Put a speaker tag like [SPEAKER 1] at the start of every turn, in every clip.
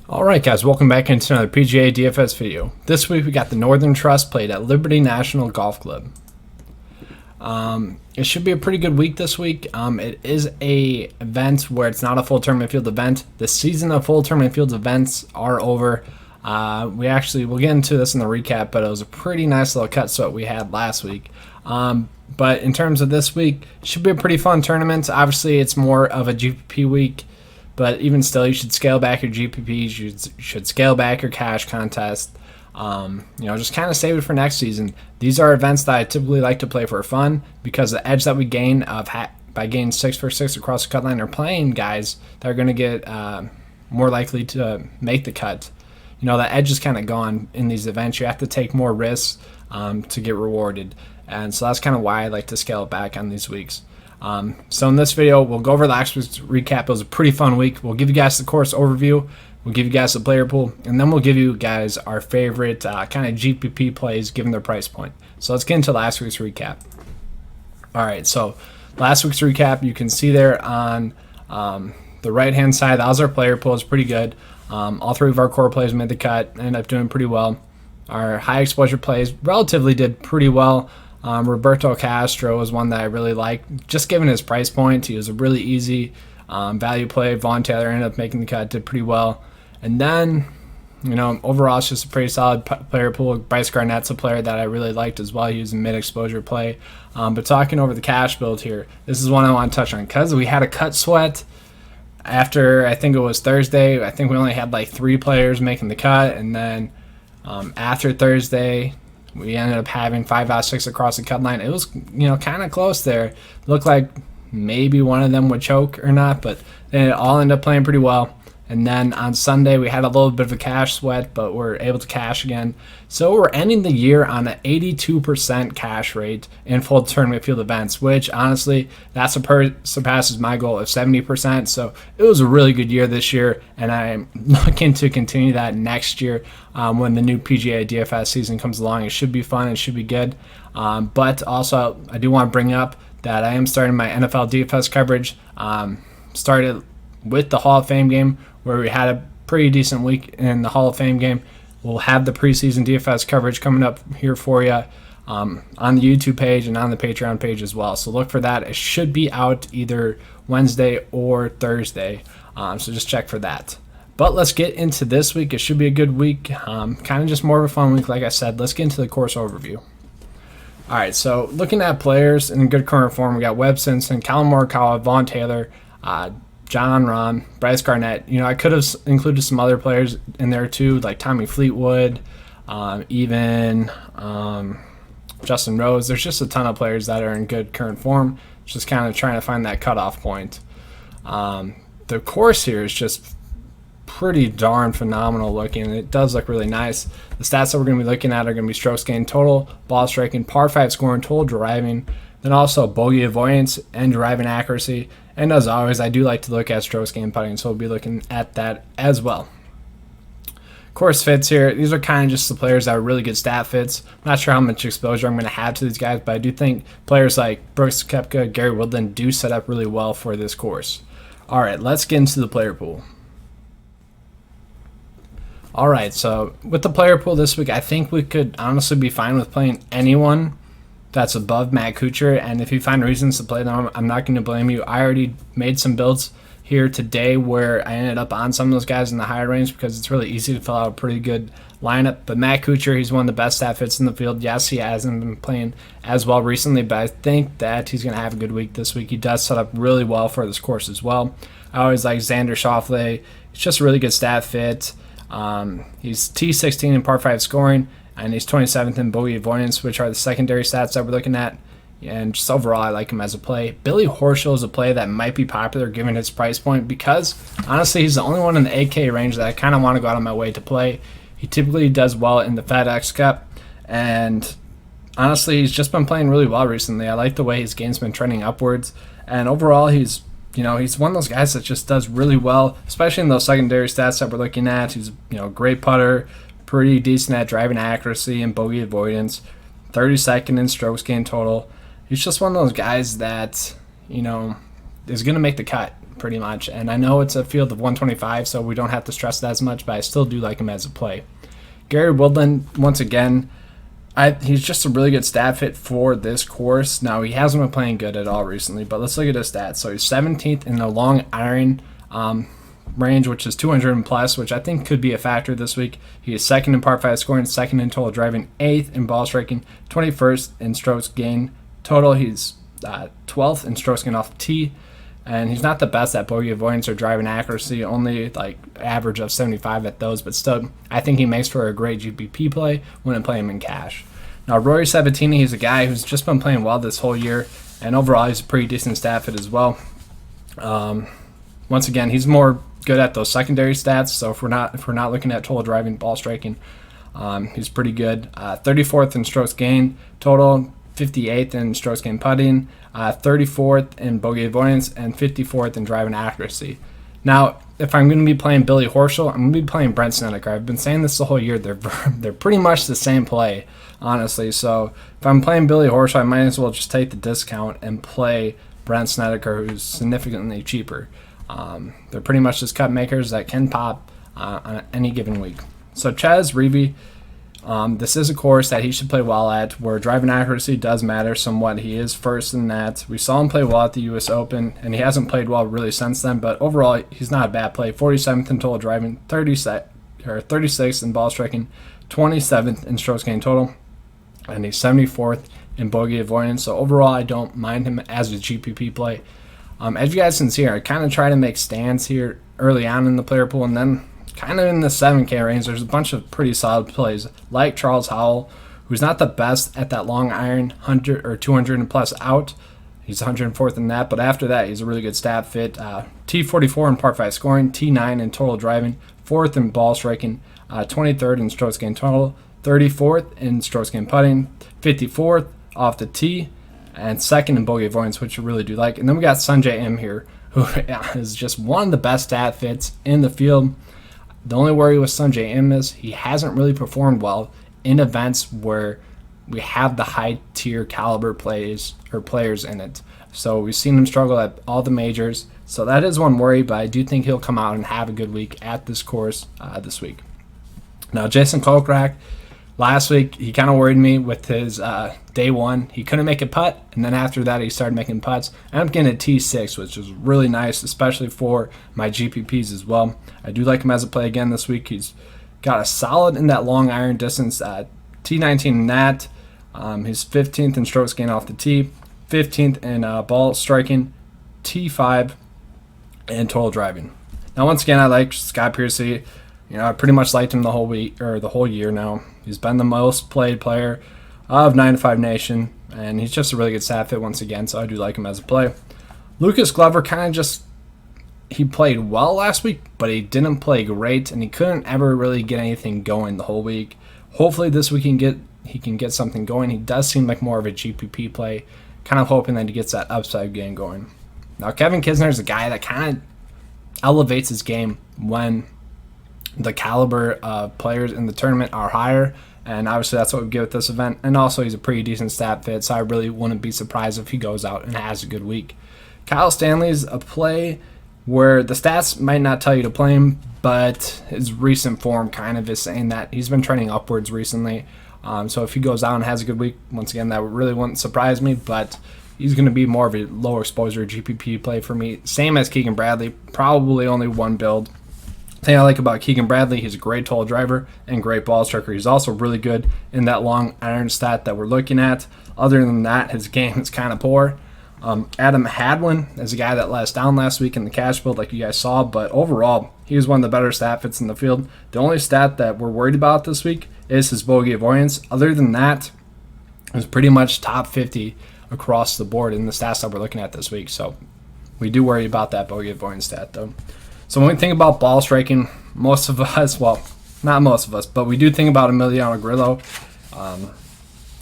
[SPEAKER 1] Alright guys, welcome back into another PGA DFS video. This week we got the Northern Trust played at Liberty National Golf Club. It should be a pretty good week this week. It is a event where it's not a full tournament field event. The season of full tournament fields events are over. We'll get into this in the recap, but it was a pretty nice little cut sweat we had last week. But in terms of this week, it should be a pretty fun tournament. Obviously it's more of a GPP week. But even still, you should scale back your GPPs. You should scale back your cash contest. Just kind of save it for next season. These are events that I typically like to play for fun because the edge that we gain by gaining 6 for 6 across the cut line are playing guys that are going to get more likely to make the cut. The edge is kind of gone in these events. You have to take more risks to get rewarded. And so that's kind of why I like to scale it back on these weeks. So in this video, we'll go over last week's recap. It was a pretty fun week. We'll give you guys the course overview. We'll give you guys the player pool. And then we'll give you guys our favorite kind of GPP plays given their price point. So let's get into last week's recap. All right, so last week's recap, you can see there on the right-hand side, that was our player pool. It's pretty good. All three of our core plays made the cut, ended up doing pretty well. Our high exposure plays relatively did pretty well. Roberto Castro was one that I really liked. Just given his price point, he was a really easy value play. Vaughn Taylor ended up making the cut, did pretty well. And then, overall, it's just a pretty solid player pool. Bryce Garnett's a player that I really liked as well. He was a mid-exposure play. But talking over the cash build here, this is one I want to touch on because we had a cut sweat after, I think it was Thursday. I think we only had like 3 players making the cut. And then after Thursday, we ended up having 5 out of 6 across the cut line. It was, kind of close there. Looked like maybe one of them would choke or not, but it all ended up playing pretty well. And then on Sunday, we had a little bit of a cash sweat, but we're able to cash again. So we're ending the year on an 82% cash rate in full tournament field events, which honestly, that surpasses my goal of 70%. So it was a really good year this year, and I'm looking to continue that next year when the new PGA DFS season comes along. It should be fun. It should be good. But also, I do want to bring up that I am starting my NFL DFS coverage. Started with the Hall of Fame game, where we had a pretty decent week in the Hall of Fame game. We'll have the preseason DFS coverage coming up here for you on the YouTube page and on the Patreon page as well. So look for that. It should be out either Wednesday or Thursday. So just check for that. But let's get into this week. It should be a good week. Kind of just more of a fun week, like I said. Let's get into the course overview. All right, so looking at players in good current form, we got Webb Simpson, Collin Morikawa, Vaughn Taylor, John Rahm, Bryce Garnett. I could have included some other players in there too, like Tommy Fleetwood, even Justin Rose. There's just a ton of players that are in good current form. Just kind of trying to find that cutoff point. The course here is just pretty darn phenomenal looking. It does look really nice. The stats that we're going to be looking at are going to be strokes gained total, ball striking, par 5 scoring, total driving, then also bogey avoidance and driving accuracy. And as always, I do like to look at strokes gained putting, so we'll be looking at that as well. Course fits here. These are kind of just the players that are really good stat fits. I'm not sure how much exposure I'm going to have to these guys, but I do think players like Brooks Koepka, Gary Woodland do set up really well for this course. All right, let's get into the player pool. All right, so with the player pool this week, I think we could honestly be fine with playing anyone that's above Matt Kuchar, and if you find reasons to play them, I'm not going to blame you. I already made some builds here today where I ended up on some of those guys in the higher range because it's really easy to fill out a pretty good lineup. But Matt Kuchar, he's one of the best stat fits in the field. Yes, he hasn't been playing as well recently, but I think that he's going to have a good week this week. He does set up really well for this course as well. I always like Xander Schauffele. He's just a really good stat fit. He's T16 in par 5 scoring, and he's 27th in bogey avoidance, which are the secondary stats that we're looking at. And just overall, I like him as a play. Billy Horschel is a play that might be popular given his price point because, honestly, he's the only one in the 8K range that I kind of want to go out of my way to play. He typically does well in the FedEx Cup, and honestly, he's just been playing really well recently. I like the way his game's been trending upwards, and overall, he's one of those guys that just does really well, especially in those secondary stats that we're looking at. He's a great putter, pretty decent at driving accuracy and bogey avoidance, 32nd in strokes gained total. He's just one of those guys that, is going to make the cut. pretty much. And I know it's a field of 125, so we don't have to stress that as much, but I still do like him as a play. Gary Woodland, once again, he's just a really good stat fit for this course. Now, he hasn't been playing good at all recently, but let's look at his stats. So he's 17th in the long iron range, which is 200 and plus, which I think could be a factor this week. He is second in par 5 scoring, second in total driving, 8th in ball striking, 21st in strokes gained total. He's 12th in strokes gained off the tee, and he's not the best at bogey avoidance or driving accuracy, only like average of 75 at those, but still, I think he makes for a great GPP play when I play him in cash. Now, Rory Sabatini, he's a guy who's just been playing well this whole year, and overall, he's a pretty decent stat fit as well. Once again, he's more good at those secondary stats, so if we're not looking at total driving, ball striking, he's pretty good. 34th in strokes gained total, 58th in strokes gained putting, 34th in bogey avoidance, and 54th in driving accuracy. Now, if I'm going to be playing Billy Horschel, I'm going to be playing Brent Snedeker. I've been saying this the whole year. They're pretty much the same play, honestly. So if I'm playing Billy Horschel, I might as well just take the discount and play Brent Snedeker, who's significantly cheaper. They're pretty much just cut makers that can pop on any given week. So Chez Reavie, this is a course that he should play well at, where driving accuracy does matter somewhat. He is first in that. We saw him play well at the U.S. Open, and he hasn't played well really since then, but overall, he's not a bad play. 47th in total driving, 36th in ball striking, 27th in strokes gained total, and he's 74th in bogey avoidance. So overall, I don't mind him as a GPP play. As you guys can see here, I kind of try to make stands here early on in the player pool, and then kind of in the 7K range, there's a bunch of pretty solid plays, like Charles Howell, who's not the best at that long iron, 100 or 200 and plus out. He's 104th in that, but after that, he's a really good stat fit. T44 in par 5 scoring, T9 in total driving, 4th in ball striking, 23rd in strokes gained total, 34th in strokes gained putting, 54th off the tee, and 2nd in bogey avoidance, which I really do like. And then we got Sungjae Im here, who is just one of the best stat fits in the field. The only worry with Sungjae Im is he hasn't really performed well in events where we have the high tier caliber players in it. So we've seen him struggle at all the majors. So that is one worry, but I do think he'll come out and have a good week at this course this week. Now, Jason Kokrak, last week, he kind of worried me with his day one. He couldn't make a putt, and then after that, he started making putts. And I'm getting a T6, which is really nice, especially for my GPPs as well. I do like him as a play again this week. He's got a solid in that long iron distance, T19 in that. He's 15th in strokes gained off the tee, 15th in ball striking, T5, and total driving. Now, once again, I like Scott Piercy. I pretty much liked him the whole week or the whole year now. He's been the most played player of 9-to-5 Nation, and he's just a really good stat fit once again, so I do like him as a play. Lucas Glover he played well last week, but he didn't play great, and he couldn't ever really get anything going the whole week. Hopefully this week he can get something going. He does seem like more of a GPP play, kind of hoping that he gets that upside game going. Now, Kevin Kisner is a guy that kind of elevates his game when the caliber of players in the tournament are higher, and obviously that's what we get with this event. And also, he's a pretty decent stat fit, so I really wouldn't be surprised if he goes out and has a good week. Kyle Stanley's a play where the stats might not tell you to play him, but his recent form kind of is saying that he's been trending upwards recently. So if he goes out and has a good week, once again, that really wouldn't surprise me, but he's going to be more of a lower exposure GPP play for me. Same as Keegan Bradley, probably only one build. The thing I like about Keegan Bradley, he's a great total driver and great ball striker. He's also really good in that long iron stat that we're looking at. Other than that, his game is kind of poor. Adam Hadwin is a guy that let us down last week in the cash build like you guys saw, but overall, he was one of the better stat fits in the field. The only stat that we're worried about this week is his bogey avoidance. Other than that, it's pretty much top 50 across the board in the stats that we're looking at this week. So we do worry about that bogey avoidance stat, though. So when we think about ball striking, most of us, well, not most of us, but we do think about Emiliano Grillo.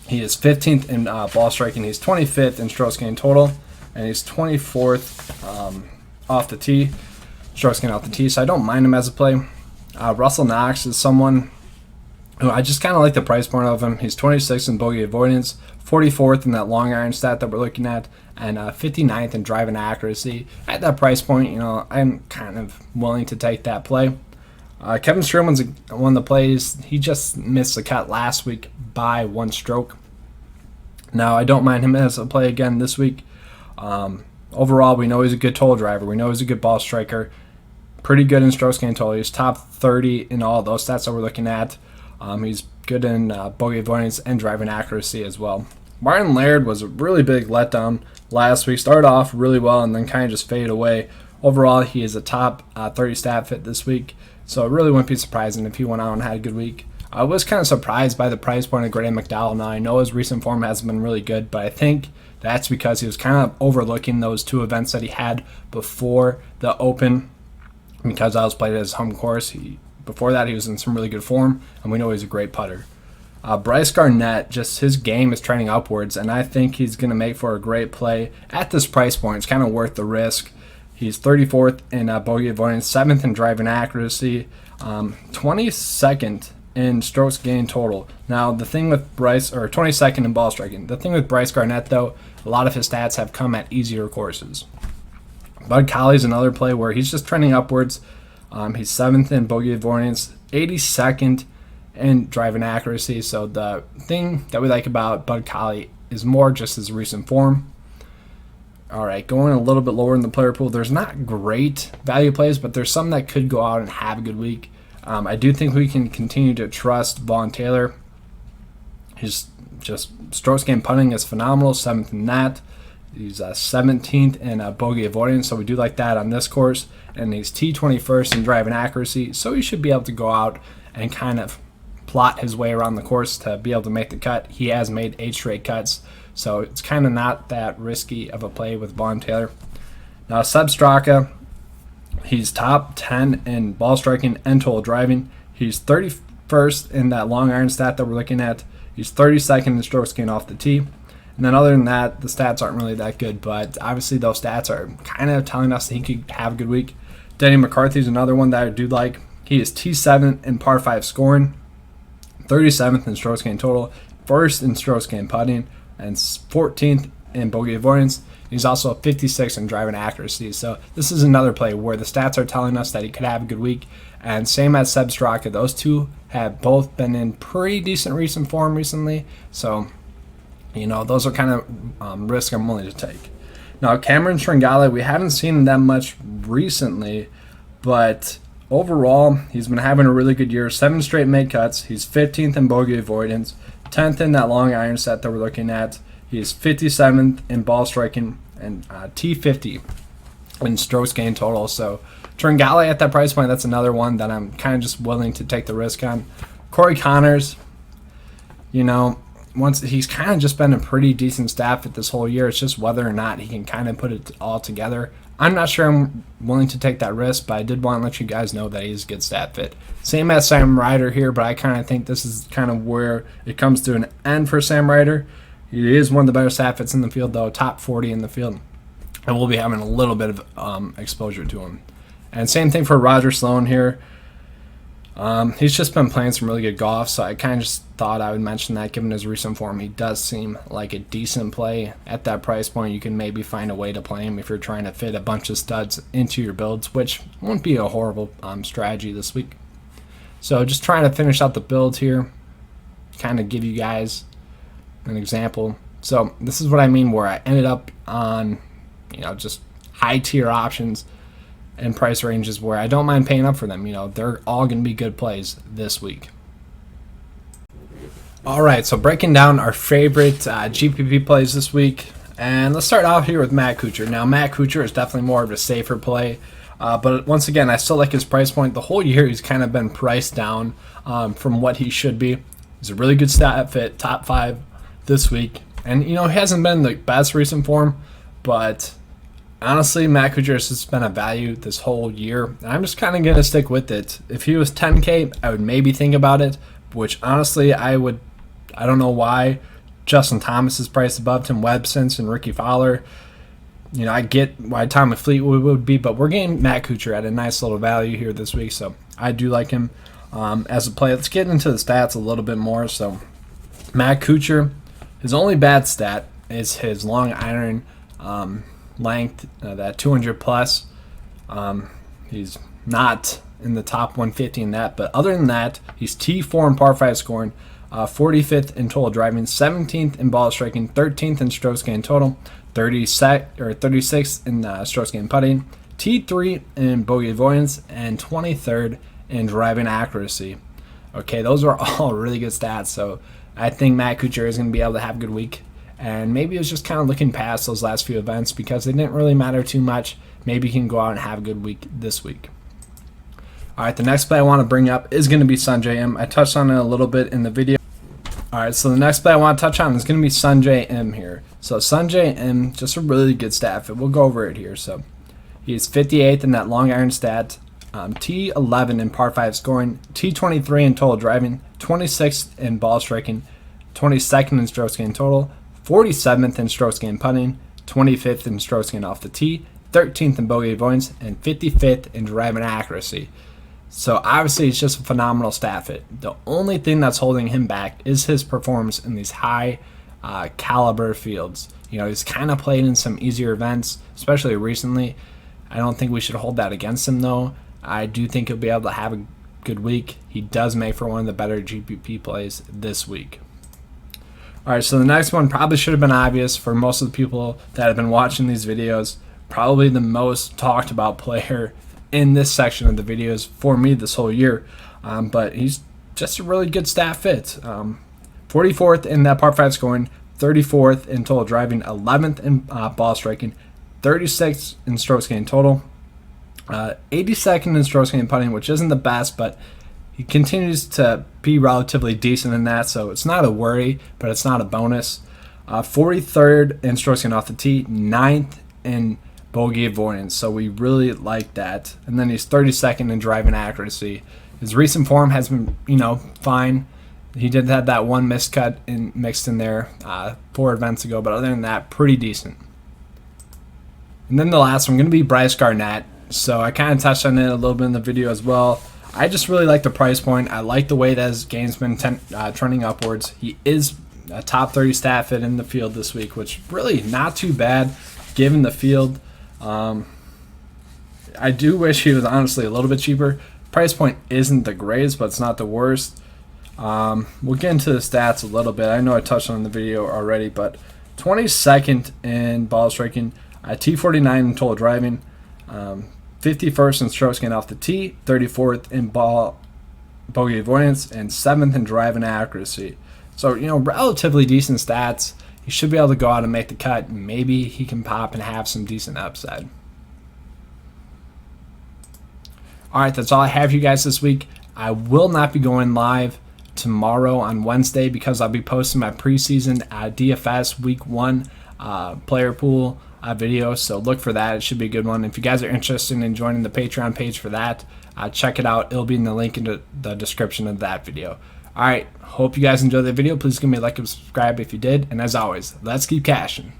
[SPEAKER 1] He is 15th in ball striking. He's 25th in strokes gained total, and he's 24th off the tee, strokes gained off the tee. So I don't mind him as a play. Russell Knox is someone I just kind of like the price point of him. He's 26th in bogey avoidance, 44th in that long iron stat that we're looking at, and 59th in driving accuracy. At that price point, I'm kind of willing to take that play. Kevin Streelman's one of the plays. He just missed the cut last week by 1 stroke. Now, I don't mind him as a play again this week. Overall, we know he's a good total driver. We know he's a good ball striker. Pretty good in strokes gained total. He's top 30 in all those stats that we're looking at. He's good in bogey avoidance and driving accuracy as well. Martin Laird was a really big letdown last week. Started off really well and then kind of just faded away. Overall, he is a top 30 stat fit this week, so it really wouldn't be surprising if he went out and had a good week. I was kind of surprised by the price point of Graham McDowell. Now, I know his recent form hasn't been really good, but I think that's because he was kind of overlooking those 2 events that he had before the Open, because I was played at his home course. Before that, he was in some really good form, and we know he's a great putter. Bryce Garnett, just his game is trending upwards, and I think he's going to make for a great play at this price point. It's kind of worth the risk. He's 34th in bogey avoidance, 7th in driving accuracy, 22nd in strokes gained total. Now, the thing with Bryce, or 22nd in ball striking. The thing with Bryce Garnett, though, a lot of his stats have come at easier courses. Bud Colley's another play where he's just trending upwards. He's 7th in bogey avoidance, 82nd in driving accuracy. So the thing that we like about Bud Colley is more just his recent form. All right, going a little bit lower in the player pool, there's not great value plays, but there's some that could go out and have a good week. I do think we can continue to trust Vaughn Taylor. His just strokes gained putting is phenomenal, 7th in that. He's 17th in bogey avoidance, so we do like that on this course. And he's T21st in driving accuracy, so he should be able to go out and kind of plot his way around the course to be able to make the cut. He has made 8 straight cuts, so it's kind of not that risky of a play with Vaughn Taylor. Now, Seb Straka, he's top 10 in ball striking and total driving. He's 31st in that long iron stat that we're looking at. He's 32nd in strokes gained off the tee. And then other than that, the stats aren't really that good, but obviously those stats are kind of telling us that he could have a good week. Denny McCarthy's another one that I do like. He is T7 in par 5 scoring, 37th in strokes gained total, 1st in strokes gained putting, and 14th in bogey avoidance. He's also 56th in driving accuracy. So this is another play where the stats are telling us that he could have a good week. And same as Seb Straka, those two have both been in pretty decent recent form recently. So, those are kind of risks I'm willing to take. Now, Cameron Tringale, we haven't seen that much recently, but overall, he's been having a really good year. 7 straight made cuts. He's 15th in bogey avoidance, 10th in that long iron set that we're looking at. He's 57th in ball striking and T50 in strokes gained total. So Tringale at that price point, that's another one that I'm kind of just willing to take the risk on. Corey Connors, once he's kind of just been a pretty decent stat fit this whole year. It's just whether or not he can kind of put it all together. I'm not sure I'm willing to take that risk, but I did want to let you guys know that he's a good stat fit. Same as Sam Ryder here, but I kind of think this is kind of where it comes to an end for Sam Ryder. He is one of the better stat fits in the field, though, top 40 in the field. And we'll be having a little bit of exposure to him. And same thing for Roger Sloan here. He's just been playing some really good golf, so I kind of just thought I would mention that. Given his recent form, he does seem like a decent play at that price point. You can maybe find a way to play him if you're trying to fit a bunch of studs into your builds, which won't be a horrible strategy this week. So just trying to finish out the build here, kind of give you guys an example. So this is what I mean where I ended up on, just high tier options and price ranges where I don't mind paying up for them. They're all going to be good plays this week. All right, so breaking down our favorite GPP plays this week. And let's start off here with Matt Kuchar. Now, Matt Kuchar is definitely more of a safer play. But once again, I still like his price point. The whole year, he's kind of been priced down from what he should be. He's a really good stat fit, top 5 this week. And, he hasn't been the best recent form, but honestly, Matt Kuchar has just been a value this whole year. And I'm just kind of going to stick with it. If he was 10K, I would maybe think about it, which honestly, I don't know why Justin Thomas is priced above Tim Webster and Ricky Fowler. I get why Tommy Fleetwood would be, but we're getting Matt Kuchar at a nice little value here this week, so I do like him. as a play. Let's get into the stats a little bit more. So Matt Kuchar, his only bad stat is his long iron length, that 200 plus. He's not in the top 150 in that, but other than that, he's T4 in par 5 scoring, 45th in total driving, 17th in ball striking, 13th in strokes gained total, 36th in strokes gained putting, T3 in bogey avoidance, and 23rd in driving accuracy. Okay, those are all really good stats, so I think Matt Kuchar is going to be able to have a good week. And maybe it was just kind of looking past those last few events because they didn't really matter too much. Maybe he can go out and have a good week this week. All right, the next play I want to bring up is going to be Sungjae Im. I touched on it a little bit in the video. All right, so the next play I want to touch on is going to be Sungjae Im here. So Sungjae Im, just a really good stat. We'll go over it here. So he's 58th in that long iron stat, T11 in par 5 scoring, T23 in total driving, 26th in ball striking, 22nd in strokes gained total, 47th in strokes gained putting, 25th in strokes gained off the tee, 13th in bogey avoidance, and 55th in driving accuracy. So obviously it's just a phenomenal stat fit. The only thing that's holding him back is his performance in these high caliber fields. You know, he's kind of played in some easier events, especially recently. I don't think we should hold that against him though. I do think he'll be able to have a good week. He does make for one of the better GPP plays this week. All right, so the next one probably should have been obvious for most of the people that have been watching these videos. Probably the most talked about player in this section of the videos for me this whole year, but he's just a really good stat fit. 44th in that par 5 scoring, 34th in total driving, 11th in ball striking, 36th in strokes gained total, 82nd in strokes gained putting, which isn't the best, but he continues to be relatively decent in that, so it's not a worry, but it's not a bonus. 43rd in strokes gained off the tee, 9th in bogey avoidance, so we really like that. And then he's 32nd in driving accuracy. His recent form has been, fine. He did have that one miscut mixed in there 4 events ago, but other than that, pretty decent. And then the last one going to be Bryce Garnett. So I kind of touched on it a little bit in the video as well. I just really like the price point. I like the way that his game's been trending upwards. He is a top 30 stat fit in the field this week, which really not too bad given the field. I do wish he was honestly a little bit cheaper. Price point isn't the greatest, but it's not the worst. We'll get into the stats a little bit. I know I touched on the video already, but 22nd in ball striking, T49 in total driving, 51st in strokes gained off the tee, 34th in bogey avoidance, and 7th in driving accuracy. So, relatively decent stats. He should be able to go out and make the cut. Maybe he can pop and have some decent upside. All right, that's all I have for you guys this week. I will not be going live tomorrow on Wednesday because I'll be posting my preseason DFS Week 1 player pool video, so look for that. It should be a good one. If you guys are interested in joining the Patreon page for that, check it out. It'll be in the link in the description of that video. All right, hope you guys enjoyed the video. Please give me a like and subscribe if you did, and as always, let's keep cashing.